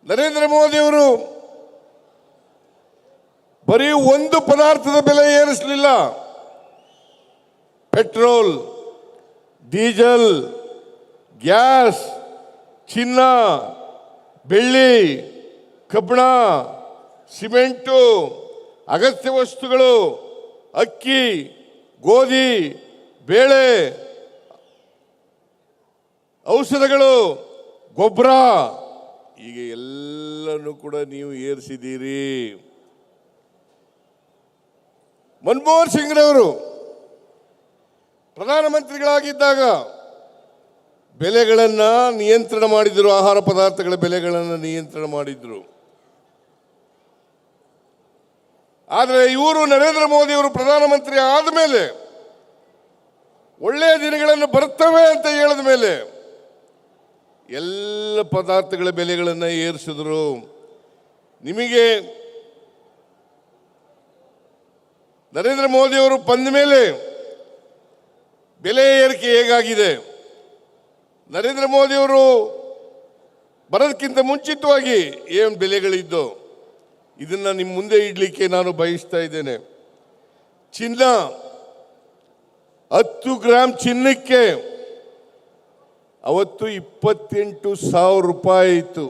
ನರೇಂದ್ರ ಮೋದಿ ಅವರು ಬರೀ ಒಂದು ಪದಾರ್ಥದ ಬೆಲೆ ಏರಿಸಲಿಲ್ಲ. ಪೆಟ್ರೋಲ್, ಡೀಸೆಲ್, ಗ್ಯಾಸ್, ಚಿನ್ನ, ಬೆಳ್ಳಿ, ಕಬ್ಬಣ, ಸಿಮೆಂಟು, ಅಗತ್ಯ ವಸ್ತುಗಳು, ಅಕ್ಕಿ, ಗೋಧಿ, ಬೇಳೆ, ಔಷಧಗಳು, ಗೊಬ್ಬರ, ಈಗ ಎಲ್ಲನೂ ಕೂಡ ನೀವು ಏರಿಸಿದ್ದೀರಿ. ಮನಮೋಹನ್ ಸಿಂಗ್ರವರು ಪ್ರಧಾನಮಂತ್ರಿಗಳಾಗಿದ್ದಾಗ ಬೆಲೆಗಳನ್ನು ನಿಯಂತ್ರಣ ಮಾಡಿದ್ರು, ಆಹಾರ ಪದಾರ್ಥಗಳ ಬೆಲೆಗಳನ್ನು ನಿಯಂತ್ರಣ ಮಾಡಿದ್ರು. ಆದರೆ ಇವರು ನರೇಂದ್ರ ಮೋದಿ ಅವರು ಪ್ರಧಾನಮಂತ್ರಿ ಆದ ಮೇಲೆ, ಒಳ್ಳೆಯ ದಿನಗಳನ್ನು ಬರ್ತವೆ ಅಂತ ಹೇಳಿದ ಮೇಲೆ ಎಲ್ಲ ಪದಾರ್ಥಗಳ ಬೆಲೆಗಳನ್ನು ಏರಿಸಿದ್ರು. ನಿಮಗೆ ನರೇಂದ್ರ ಮೋದಿ ಅವರು ಬಂದ ಮೇಲೆ ಬೆಲೆ ಏರಿಕೆ ಹೇಗಾಗಿದೆ? ನರೇಂದ್ರ ಮೋದಿ ಅವರು ಬರೋದಕ್ಕಿಂತ ಮುಂಚಿತವಾಗಿ ಏನು ಬೆಲೆಗಳಿದ್ದು ಇದನ್ನು ನಿಮ್ಮ ಮುಂದೆ ಇಡಲಿಕ್ಕೆ ನಾನು ಬಯಸ್ತಾ ಇದ್ದೇನೆ. ಚಿನ್ನ, 10 ಗ್ರಾಮ್ ಚಿನ್ನಕ್ಕೆ ಅವತ್ತು 28,000 ರೂಪಾಯಿ ಇತ್ತು.